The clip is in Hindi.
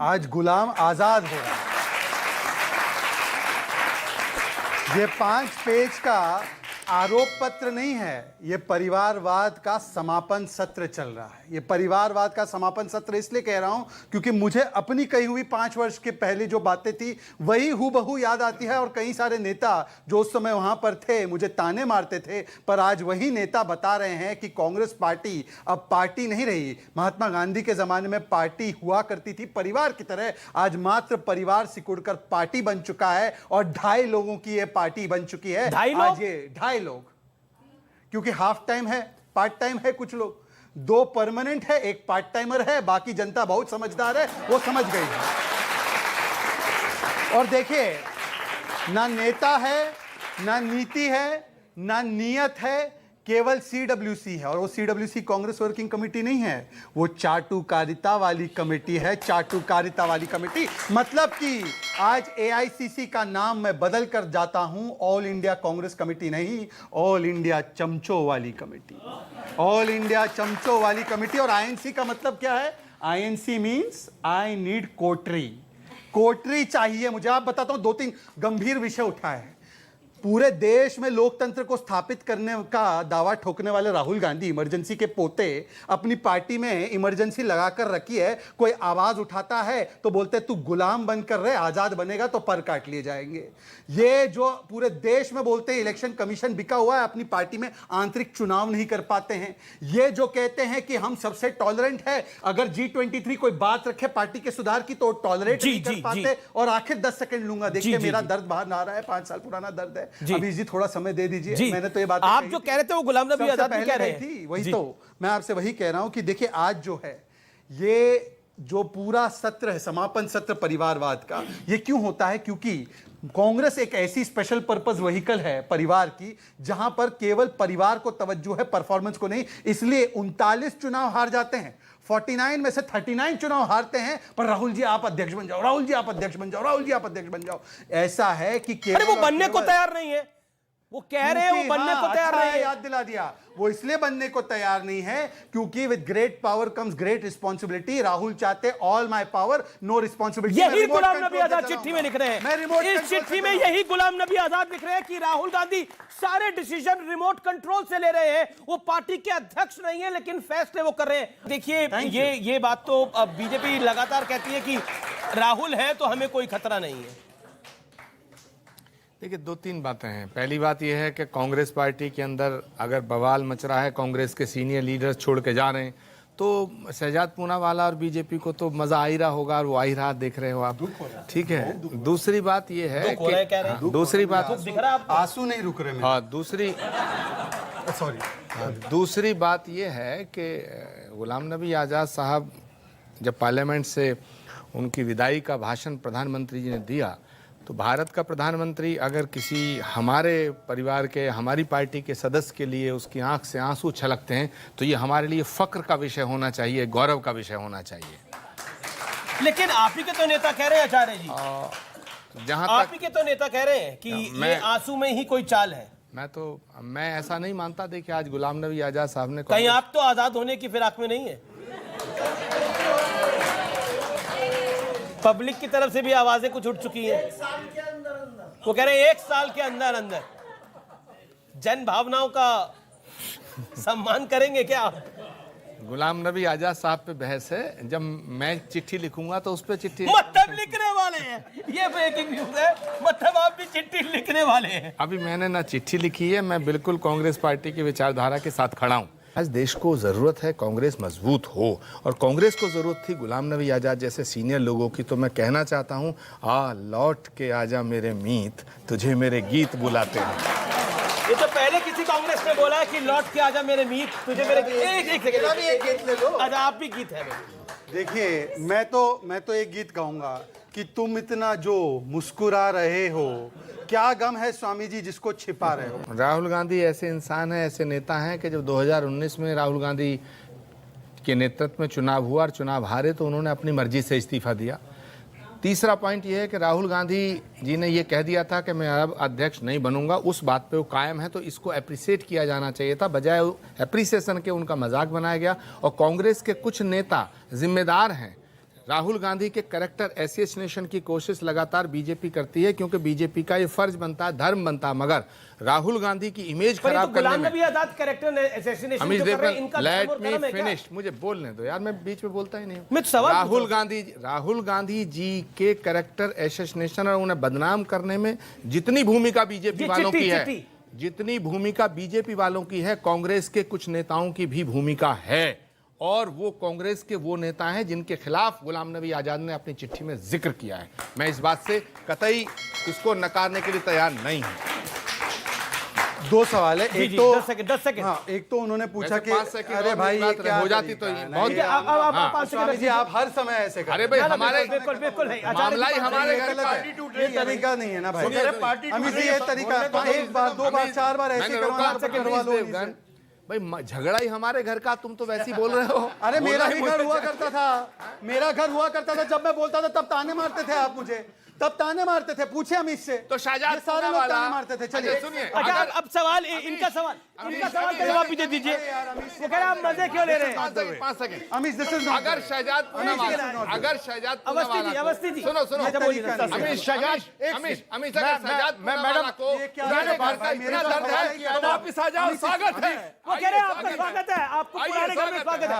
आज गुलाम आजाद हो रहा है। ये 5 पेज का आरोप पत्र नहीं है, ये परिवारवाद का समापन सत्र चल रहा है। ये परिवारवाद का समापन सत्र इसलिए कह रहा हूं क्योंकि मुझे अपनी कही हुई 5 वर्ष के पहले जो बातें थी वही हूबहू याद आती है, और कई सारे नेता जो उस समय वहां पर थे मुझे ताने मारते थे, पर आज वही नेता बता रहे हैं कि कांग्रेस पार्टी अब पार्टी नहीं रही। महात्मा गांधी के जमाने में पार्टी हुआ करती थी परिवार की तरह, आज मात्र परिवार सिकुड़कर पार्टी बन चुका है, और 2.5 लोगों की यह पार्टी बन चुकी है। आज ये 2.5 लोग, क्योंकि हाफ टाइम है, पार्ट टाइम है, कुछ लोग 2 परमानेंट है, 1 पार्ट टाइमर है, बाकी जनता बहुत समझदार है, वो समझ गई है। और देखिए, ना नेता है, ना नीति है, ना नियत है, केवल सीडब्ल्यूसी है। और वो सीडब्ल्यूसी कांग्रेस वर्किंग कमेटी नहीं है, वो चाटुकारिता वाली कमेटी है। चाटुकारिता वाली कमेटी मतलब कि आज एआईसीसी का नाम मैं बदल कर जाता हूं, ऑल इंडिया कांग्रेस कमेटी नहीं, ऑल इंडिया चमचो वाली कमेटी। ऑल इंडिया चमचो वाली कमेटी। और आईएनसी का मतलब क्या है? आईएनसी मींस आई नीड कोटरी। कोटरी चाहिए मुझे। आप बताता हूं, 2-3 गंभीर विषय उठाए हैं। पूरे देश में लोकतंत्र को स्थापित करने का दावा ठोकने वाले राहुल गांधी, इमरजेंसी के पोते, अपनी पार्टी में इमरजेंसी लगाकर रखी है। कोई आवाज उठाता है तो बोलते तू गुलाम बनकर रहे, आजाद बनेगा तो पर काट लिए जाएंगे। ये जो पूरे देश में बोलते हैं इलेक्शन कमीशन बिका हुआ है, अपनी पार्टी में आंतरिक चुनाव नहीं कर पाते हैं। ये जो कहते हैं कि हम सबसे टॉलरेंट है, अगर G23 कोई बात रखे पार्टी के सुधार की तो टॉलरेट नहीं कर पाते। और आखिर 10 सेकंड लूंगा, देखिए मेरा दर्द बाहर ना आ रहा है, 5 साल पुराना दर्द है। अभी जी थोड़ा समय दे दीजिए। मैंने तो ये बात आप जो कह रहे थे वो गुलाम नबी आजाद कह रहे थी, वही तो मैं आपसे वही कह रहा हूं कि देखिए आज जो है ये जो पूरा सत्र है, समापन सत्र परिवारवाद का, ये क्यों होता है? क्योंकि कांग्रेस एक ऐसी स्पेशल पर्पस व्हीकल है परिवार की, जहां पर केवल परिवार को तवज्जो है, परफॉर्मेंस को नहीं। इसलिए 39 चुनाव हार जाते हैं, 49 में से 39 चुनाव हारते हैं, पर राहुल जी आप अध्यक्ष बन जाओ, राहुल जी आप अध्यक्ष बन जाओ, राहुल जी आप अध्यक्ष बन जाओ। ऐसा है कि केवल वो बनने को तैयार नहीं है। वो कह रहे हैं वो बनने को तैयार नहीं है। याद दिला दिया, वो इसलिए बनने को तैयार नहीं है क्योंकि with great power comes great responsibility. Rahul चाहते all my power no responsibility. यही गुलाम नबी आजाद चिट्ठी में लिख रहे हैं। इस चिट्ठी में यही गुलाम नबी आजाद लिख रहे हैं कि राहुल गांधी सारे डिसीजन रिमोट कंट्रोल से ले रहे हैं। वो पार्टी के अध्यक्ष नहीं है, लेकिन फैसले वो कर रहे हैं। देखिए ये बात तो बीजेपी लगातार कहती है कि राहुल है तो हमें कोई खतरा नहीं है। देखिए 2-3 बातें हैं। पहली बात यह है कि कांग्रेस पार्टी के अंदर अगर बवाल मच रहा है, कांग्रेस के सीनियर लीडर्स छोड़ के जा रहे हैं, तो शहजाद पूनावाला और बीजेपी को तो मजा आ ही रहा होगा, और वो आ ही रहा, देख रहे हो आप, ठीक है। दूसरी बात यह है कि दूसरी बात आंसू नहीं रुक रहे। हाँ, दूसरी बात यह है कि गुलाम नबी आज़ाद साहब जब पार्लियामेंट से उनकी विदाई का भाषण प्रधानमंत्री जी ने दिया, तो भारत का प्रधानमंत्री अगर किसी हमारे परिवार के, हमारी पार्टी के सदस्य के लिए उसकी आंख से आंसू छलकते हैं, तो ये हमारे लिए फक्र का विषय होना चाहिए, गौरव का विषय होना चाहिए। लेकिन आप ही के तो नेता कह रहे हैं आचार्य जी, जहां आप ही के तो नेता कह रहे हैं कि ये आंसू में ही कोई चाल है। मैं ऐसा नहीं मानता। देखिए आज गुलाम नबी आजाद साहब ने, कहीं आप तो आजाद होने की फिराक में नहीं है? पब्लिक की तरफ से भी आवाजें कुछ उठ चुकी हैं। वो कह रहे हैं 1 साल के अंदर अंदर जन भावनाओं का सम्मान करेंगे क्या आप? गुलाम नबी आजाद साहब पे बहस है। जब मैं चिट्ठी लिखूंगा तो उस पर चिट्ठी मतलब लिखने वाले हैं। ये ब्रेकिंग न्यूज है, मतलब आप भी चिट्ठी लिखने वाले हैं। अभी मैंने ना चिट्ठी लिखी है, मैं बिल्कुल कांग्रेस पार्टी की विचारधारा के साथ खड़ा हूँ। आज देश को ज़रूरत है कांग्रेस मजबूत हो, और कांग्रेस को ज़रूरत थी गुलाम नबी आज़ाद जैसे सीनियर लोगों की। तो मैं कहना चाहता हूँ, आ लौट के आजा मेरे मीत, तुझे मेरे गीत बुलाते हैं। ये तो पहले किसी कांग्रेस ने बोला है कि लौट के आजा मेरे मीत, तुझे मेरे एक गीत ले लो। अच्छा आप भी गीत है। देखिए मैं तो एक गीत गाऊंगा कि तुम इतना जो मुस्कुरा रहे हो, क्या गम है स्वामी जी जिसको छिपा रहे हो। राहुल गांधी ऐसे इंसान हैं, ऐसे नेता हैं कि जब 2019 में राहुल गांधी के नेतृत्व में चुनाव हुआ और चुनाव हारे, तो उन्होंने अपनी मर्जी से इस्तीफा दिया। तीसरा पॉइंट ये है कि राहुल गांधी जी ने ये कह दिया था कि मैं अब अध्यक्ष नहीं बनूंगा, उस बात पे वो कायम है। तो इसको अप्रिशिएट किया जाना चाहिए था, बजाय अप्रिसिएशन के उनका मजाक बनाया गया। और कांग्रेस के कुछ नेता जिम्मेदार हैं, राहुल गांधी के कैरेक्टर एसोसिएशन की कोशिश लगातार बीजेपी करती है, क्योंकि बीजेपी का ये फर्ज बनता है, धर्म बनता है, मगर राहुल गांधी की इमेज पर ये तो खराब करने गुलाम में नबी आजाद कैरेक्टर एसोसिएशन अमित जो कर रहे हैं, इनका लेट धर्म और मी कर्म है क्या? फिनिश, मुझे बोलने दो यार, मैं बीच में बोलता ही नहीं मैं तो सवाल राहुल गांधी जी के कैरेक्टर एसोसिएशन और उन्हें बदनाम करने में जितनी भूमिका बीजेपी वालों की है, जितनी भूमिका बीजेपी वालों की है, कांग्रेस के कुछ नेताओं की भी भूमिका है। और वो कांग्रेस के वो नेता हैं जिनके खिलाफ गुलाम नबी आजाद ने अपनी चिट्ठी में जिक्र किया है। मैं इस बात से कतई इसको नकारने के लिए तैयार नहीं हूं। दो सवाल है, एक तो 10 सेकंड। हाँ, एक तो उन्होंने पूछा कि 5 सेकंड अरे भाई ये क्या हो जाती तो बहुत आप 5 स्वामी सेकंड जी आप हर समय ऐसे अरे करते भाई हमारे बिल्कुल बिल्कुल नहीं, मामला ही हमारे घर का हैं। ये तरीका नहीं है ना भाई, पार्टी अमित जी ये तरीका एक बार दो बार चार बार ऐसे करवाना करवा लो इन्हीं से। भाई झगड़ा ही हमारे घर का, तुम तो वैसे ही बोल रहे हो। अरे मेरा भी घर हुआ करता था, मेरा घर हुआ करता था, जब मैं बोलता था तब ताने मारते थे आप मुझे, तब ताने मारते थे, पूछे अमित से। तो शाहजाद ये सारे लोग ताने मारते थे। चलिए सुनिए, अच्छा अब सवाल इनका सवाल का जवाब भी दे दीजिए। वो कह रहे हैं आप मजे क्यों ले रहे हैं? 5 सेकंड अमित दिस इज अगर शहजाद अवस्थी जी सुनो अच्छा बोलिए ना, अमित मैडम को पुराने घर का इतना दर्द है, तो वापिस आ जाओ, स्वागत है। वो कह रहे हैं आपका स्वागत है, आपको पुराने घर में स्वागत है।